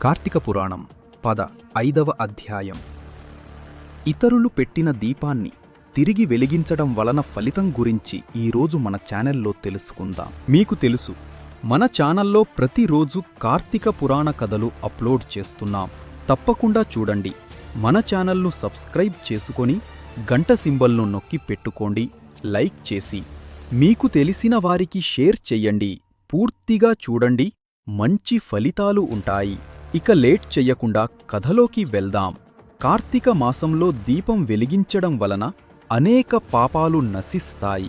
కార్తీక పురాణం 15వ అధ్యాయం. ఇతరులు పెట్టిన దీపాన్ని తిరిగి వెలిగించడం వలన ఫలితం గురించి ఈరోజు మన ఛానల్లో తెలుసుకుందాం. మీకు తెలుసు, మన ఛానల్లో ప్రతిరోజు కార్తీక పురాణ కథలు అప్లోడ్ చేస్తున్నాం. తప్పకుండా చూడండి. మన ఛానల్ను సబ్స్క్రైబ్ చేసుకొని గంట సింబల్ను నొక్కి పెట్టుకోండి. లైక్ చేసి మీకు తెలిసిన వారికి షేర్ చెయ్యండి. పూర్తిగా చూడండి, మంచి ఫలితాలు ఉంటాయి. ఇక లేట్ చెయ్యకుండా కథలోకి వెళ్దాం. కార్తీక మాసంలో దీపం వెలిగించడం వలన అనేక పాపాలు నశిస్తాయి.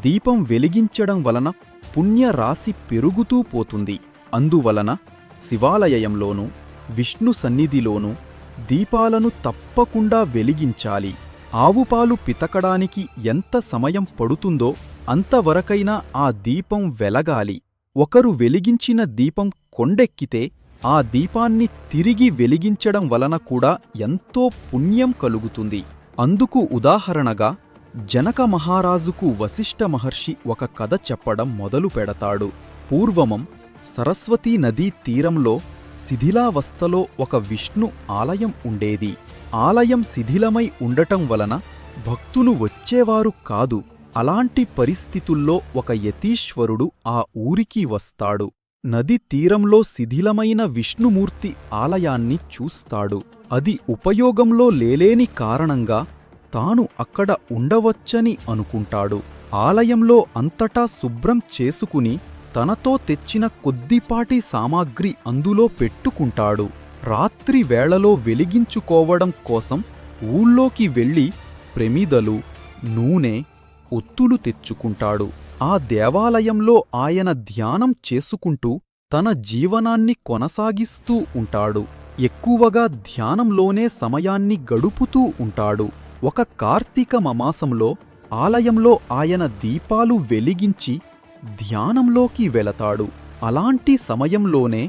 దీపం వెలిగించడం వలన పుణ్యరాశి పెరుగుతూ పోతుంది. అందువలన శివాలయంలోనూ విష్ణు సన్నిధిలోనూ దీపాలను తప్పకుండా వెలిగించాలి. ఆవుపాలు పితకడానికి ఎంత సమయం పడుతుందో అంతవరకైనా ఆ దీపం వెలగాలి. ఒకరు వెలిగించిన దీపం కొండెక్కితే ఆ దీపాన్ని తిరిగి వెలిగించడం వలన కూడా ఎంతో పుణ్యం కలుగుతుంది. అందుకు ఉదాహరణగా జనక మహారాజుకు వశిష్ఠ మహర్షి ఒక కథ చెప్పడం మొదలు పెడతాడు. పూర్వమం సరస్వతీ నదీ తీరంలో శిథిలావస్థలో ఒక విష్ణు ఆలయం ఉండేది. ఆలయం శిథిలమై ఉండటం వలన భక్తులు వచ్చేవారు కాదు. అలాంటి పరిస్థితుల్లో ఒక యతీశ్వరుడు ఆ ఊరికి వస్తాడు. నది తీరంలో శిథిలమైన విష్ణుమూర్తి ఆలయాన్ని చూస్తాడు. అది ఉపయోగంలో లేలేని కారణంగా తాను అక్కడ ఉండవచ్చని అనుకుంటాడు. ఆలయంలో అంతటా శుభ్రం చేసుకుని తనతో తెచ్చిన కొద్దిపాటి సామాగ్రి అందులో పెట్టుకుంటాడు. రాత్రి వేళలో వెలిగించుకోవడం కోసం ఊళ్ళోకి వెళ్ళి ప్రమిదలు, నూనె, ఒత్తులు తెచ్చుకుంటాడు. ఆ దేవాలయంలో ఆయన ధ్యానం చేసుకుంటూ తన జీవనాన్ని కొనసాగిస్తూ ఉంటాడు. ఎక్కువగా ధ్యానంలోనే సమయాన్ని గడుపుతూ ఉంటాడు. ఒక కార్తీక మాసంలో ఆలయంలో ఆయన దీపాలు వెలిగించి ధ్యానంలోకి వెళతాడు. అలాంటి సమయంలోనే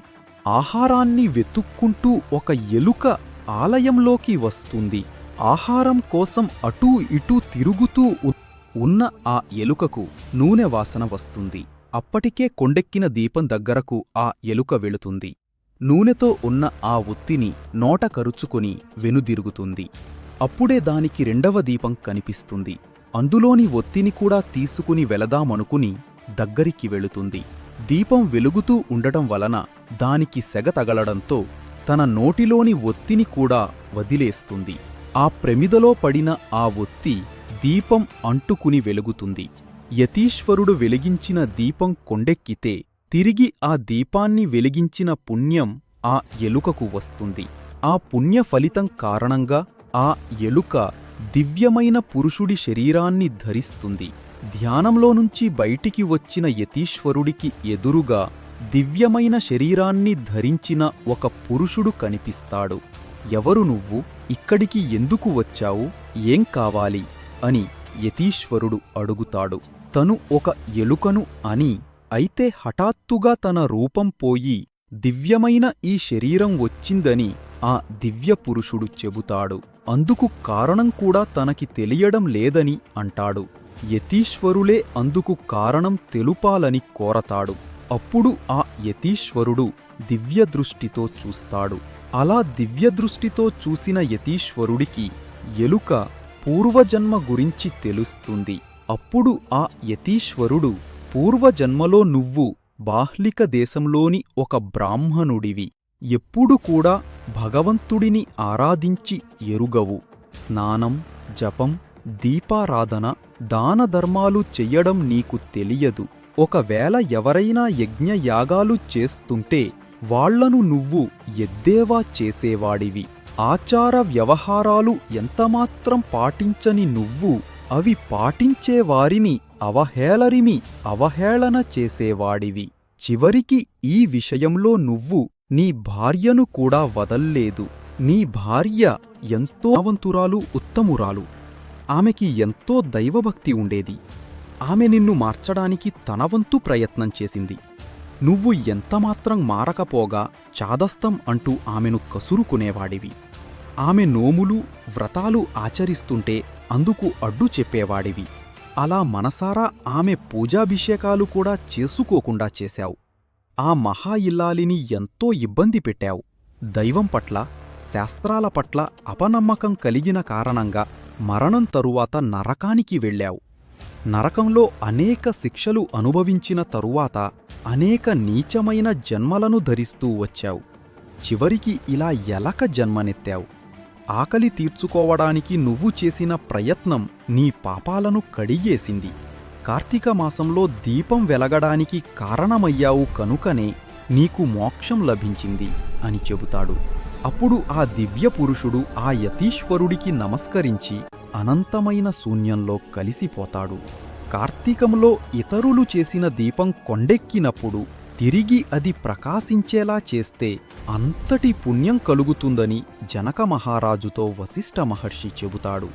ఆహారాన్ని వెతుక్కుంటూ ఒక ఎలుక ఆలయంలోకి వస్తుంది. ఆహారం కోసం అటూ ఇటూ తిరుగుతూ ఉన్న ఆ ఎలుకకు నూనె వాసన వస్తుంది. అప్పటికే కొండెక్కిన దీపం దగ్గరకు ఆ ఎలుక వెళుతుంది. నూనెతో ఉన్న ఆ ఒత్తిని నోట కరుచుకొని వెనుదిరుగుతుంది. అప్పుడే దానికి రెండవ దీపం కనిపిస్తుంది. అందులోని ఒత్తిని కూడా తీసుకుని వెళదామనుకుని దగ్గరికి వెళుతుంది. దీపం వెలుగుతూ ఉండటం వలన దానికి సెగ తగలడంతో తన నోటిలోని ఒత్తిని కూడా వదిలేస్తుంది. ఆ ప్రమిదలో పడిన ఆ ఒత్తి దీపం అంటుకుని వెలుగుతుంది. యతీశ్వరుడు వెలిగించిన దీపం కొండెక్కితే తిరిగి ఆ దీపాన్ని వెలిగించిన పుణ్యం ఆ ఎలుకకు వస్తుంది. ఆ పుణ్య ఫలితం కారణంగా ఆ ఎలుక దివ్యమైన పురుషుడి శరీరాన్ని ధరిస్తుంది. ధ్యానంలో నుంచి బయటికి వచ్చిన యతీశ్వరుడికి ఎదురుగా దివ్యమైన శరీరాన్ని ధరించిన ఒక పురుషుడు కనిపిస్తాడు. ఎవరు నువ్వు? ఇక్కడికి ఎందుకు వచ్చావు? ఏం కావాలి అని యతీశ్వరుడు అడుగుతాడు. తను ఒక ఎలుకను అని. అయితే హఠాత్తుగా తన రూపం పోయి దివ్యమైన ఈ శరీరం వచ్చిందని ఆ దివ్యపురుషుడు చెబుతాడు. అందుకు కారణం కూడా తనకి తెలియడం లేదని అంటాడు. యతీశ్వరులే అందుకు కారణం తెలుపాలని కోరతాడు. అప్పుడు ఆ యతీశ్వరుడు దివ్యదృష్టితో చూస్తాడు. అలా దివ్యదృష్టితో చూసిన యతీశ్వరుడికి ఎలుక పూర్వజన్మ గురించి తెలుస్తుంది. అప్పుడు ఆ యతీశ్వరుడు, పూర్వజన్మలో నువ్వు బాహ్లిక దేశంలోని ఒక బ్రాహ్మణుడివి. ఎప్పుడు కూడా భగవంతుడిని ఆరాధించి ఎరుగవు. స్నానం, జపం, దీపారాధన, దానధర్మాలు చెయ్యడం నీకు తెలియదు. ఒకవేళ ఎవరైనా యజ్ఞయాగాలు చేస్తుంటే వాళ్లను నువ్వు ఎద్దేవా చేసేవాడివి. ఆచార వ్యవహారాలు ఎంతమాత్రం పాటించని నువ్వు అవి పాటించేవారిని అవహేళన చేసేవాడివి. చివరికి ఈ విషయంలో నువ్వు నీ భార్యను కూడా వదల్లేదు. నీ భార్య ఎంతో గుణవంతురాలు, ఉత్తమురాలు. ఆమెకి ఎంతో దైవభక్తి ఉండేది. ఆమె నిన్ను మార్చడానికి తనవంతు ప్రయత్నం చేసింది. నువ్వు ఎంతమాత్రం మారకపోగా చాదస్తం అంటూ ఆమెను కసురుకునేవాడివి. ఆమె నోములు, వ్రతాలు ఆచరిస్తుంటే అందుకు అడ్డు చెప్పేవాడివి. అలా మనసారా ఆమె పూజాభిషేకాలు కూడా చేసుకోకుండా చేశావు. ఆ మహా ఇల్లాలిని ఎంతో ఇబ్బంది పెట్టావు. దైవం పట్ల, శాస్త్రాల పట్ల అపనమ్మకం కలిగిన కారణంగా మరణం తరువాత నరకానికి వెళ్ళావు. నరకంలో అనేక శిక్షలు అనుభవించిన తరువాత అనేక నీచమైన జన్మలను ధరిస్తూ వచ్చావు. చివరికి ఇలా ఎలక జన్మనెత్తావు. ఆకలి తీర్చుకోవడానికి నువ్వు చేసిన ప్రయత్నం నీ పాపాలను కడిగేసింది. కార్తీక మాసంలో దీపం వెలగడానికి కారణమయ్యావు కనుకనే నీకు మోక్షం లభించింది అని చెబుతాడు. అప్పుడు ఆ దివ్య పురుషుడు ఆ యతీశ్వరుడికి నమస్కరించి అనంతమైన శూన్యంలో కలిసిపోతాడు. కార్తీకంలో ఇతరులు చేసిన దీపం కొండెక్కినప్పుడు తిరిగి అది ప్రకాశించేలా చేస్తే అంతటి పుణ్యం కలుగుతుందని జనక మహారాజుతో వశిష్ఠ మహర్షి చెబుతాడు.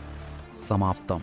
సమాప్తం.